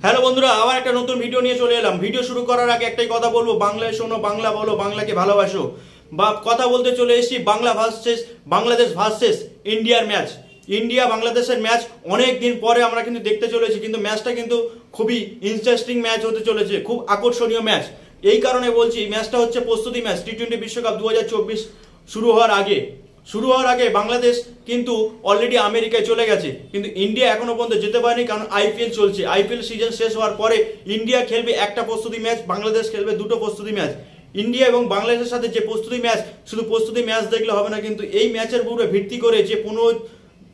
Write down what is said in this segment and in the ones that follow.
Hello বন্ধুরা, আবার একটা নতুন ভিডিও নিয়ে চলে এলাম। ভিডিও শুরু করার আগে একটাই কথা বলবো, বাংলায় শোনো, বাংলা বলো, বাংলাকে ভালোবাসো। বা কথা বলতে চলে এসেছি বাংলাদেশ ভার্সেস ইন্ডিয়ার ম্যাচ। ইন্ডিয়া বাংলাদেশের ম্যাচ অনেক দিন পরে আমরা কিন্তু দেখতে চলেছি, কিন্তু ম্যাচটা কিন্তু খুবই ইন্টারেস্টিং ম্যাচ হতে চলেছে, খুব আকর্ষণীয় ম্যাচ। এই কারণে বলছি, ম্যাচটা হচ্ছে প্রস্তুতি ম্যাচ টি-20 বিশ্বকাপ 2024 শুরু হওয়ার আগে বাংলাদেশ কিন্তু অলরেডি আমেরিকায় চলে গেছে, কিন্তু ইন্ডিয়া এখনো পর্যন্ত যেতে পারেনি, কারণ আইপিএল চলছে। আইপিএল সিজন শেষ হওয়ার পরে ইন্ডিয়া খেলবে একটা প্রস্তুতি ম্যাচ, বাংলাদেশ খেলবে দুটো প্রস্তুতি ম্যাচ। ইন্ডিয়া এবং বাংলাদেশের সাথে যে প্রস্তুতি ম্যাচ, শুধু প্রস্তুতি ম্যাচ দেখলে হবে না, কিন্তু এই ম্যাচের উপরে ভিত্তি করে যে 15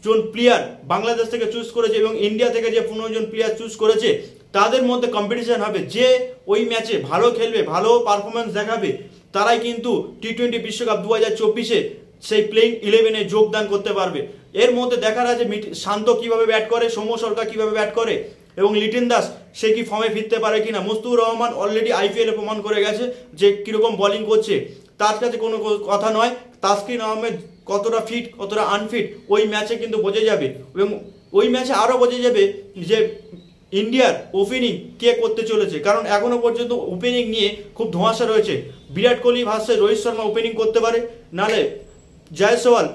জন প্লেয়ার বাংলাদেশ থেকে চুজ করেছে এবং ইন্ডিয়া থেকে যে 15 জন প্লেয়ার চুজ করেছে, তাদের মধ্যে কম্পিটিশন হবে। যে ওই ম্যাচে ভালো খেলবে, ভালো পারফরমেন্স দেখাবে, তারাই কিন্তু টি-20 বিশ্বকাপ 2024-এ সেই প্লেইং 11-এ যোগদান করতে পারবে। এর মধ্যে দেখার আছে শান্ত কিভাবে ব্যাট করে, সৌম্য সরকার কিভাবে ব্যাট করে, এবং লিটন দাস সে কি ফর্মে ফিরতে পারে কিনা। মুস্তাফিজুর রহমান অলরেডি আইপিএলে প্রমাণ করে গেছে যে কিরকম বোলিং করছে, তার কাছে কোনো কথা নয়। তাসকিন আহমেদ কতটা ফিট কতটা আনফিট ওই ম্যাচে কিন্তু বোঝা যাবে, এবং ওই ম্যাচে আরও বোঝা যাবে যে ইন্ডিয়ার ওপেনিং কে করতে চলেছে, কারণ এখনো পর্যন্ত ওপেনিং নিয়ে খুব ধোঁয়াশা রয়েছে। বিরাট কোহলি ভার্সেস রোহিত শর্মা ওপেনিং করতে পারে, নালে জয়সওয়াল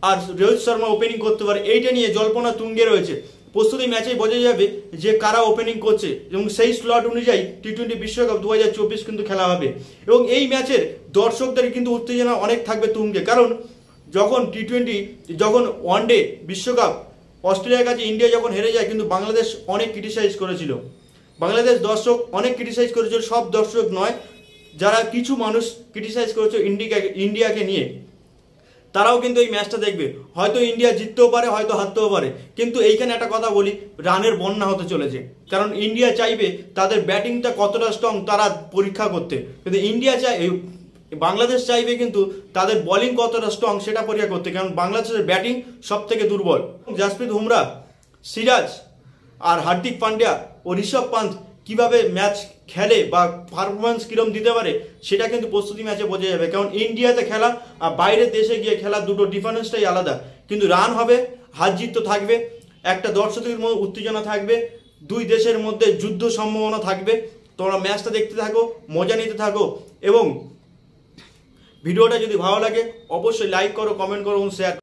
আর রোহিত শর্মা ওপেনিং করতে পারে, এইটা নিয়ে জল্পনা তুঙ্গে রয়েছে। প্রস্তুতি ম্যাচেই বোঝা যাবে যে কারা ওপেনিং করছে, এবং সেই স্লট অনুযায়ী টি-20 বিশ্বকাপ 2024 কিন্তু খেলা হবে। এবং এই ম্যাচের দর্শকদের কিন্তু উত্তেজনা অনেক থাকবে তুঙ্গে, কারণ যখন যখন ওয়ানডে বিশ্বকাপ অস্ট্রেলিয়ার কাছে ইন্ডিয়া যখন হেরে যায়, কিন্তু বাংলাদেশ অনেক ক্রিটিসাইজ করেছিল। বাংলাদেশ দর্শক অনেক ক্রিটিসাইজ করেছিল, সব দর্শক নয়, যারা কিছু মানুষ ক্রিটিসাইজ করেছে ইন্ডিয়াকে নিয়ে, তারাও কিন্তু এই ম্যাচটা দেখবে। হয়তো ইন্ডিয়া জিততেও পারে, হয়তো হারতেও পারে, কিন্তু এইখানে একটা কথা বলি, রানের বন্যা হতে চলেছে। কারণ ইন্ডিয়া চাইবে তাদের ব্যাটিংটা কতটা স্ট্রং তারা পরীক্ষা করতে, কিন্তু বাংলাদেশ চাইবে কিন্তু তাদের বোলিং কতটা স্ট্রং সেটা পরীক্ষা করতে, কারণ বাংলাদেশের ব্যাটিং সব থেকে দুর্বল। জাসপ্রীত বুমরা, সিরাজ আর হার্দিক পান্ডিয়া ও ঋষভ পান্ত কিভাবে ম্যাচ খেলে বা পারফরমেন্স কিরম দিতে পারে, সেটা কিন্তু প্রস্তুতি ম্যাচে বোঝা যাবে। কারণ ইন্ডিয়াতে খেলা আর বাইরের দেশে গিয়ে খেলা দুটো ডিফারেন্সটাই আলাদা, কিন্তু রান হবে, হার জিত তো থাকবে, একটা দর্শকের মধ্যে উত্তেজনা থাকবে, দুই দেশের মধ্যে যুদ্ধ সম্ভাবনা থাকবে। তোমরা ম্যাচটা দেখতে থাকো, মজা নিতে থাকো, এবং ভিডিওটা যদি ভালো লাগে অবশ্যই লাইক করো, কমেন্ট করো এবং শেয়ার।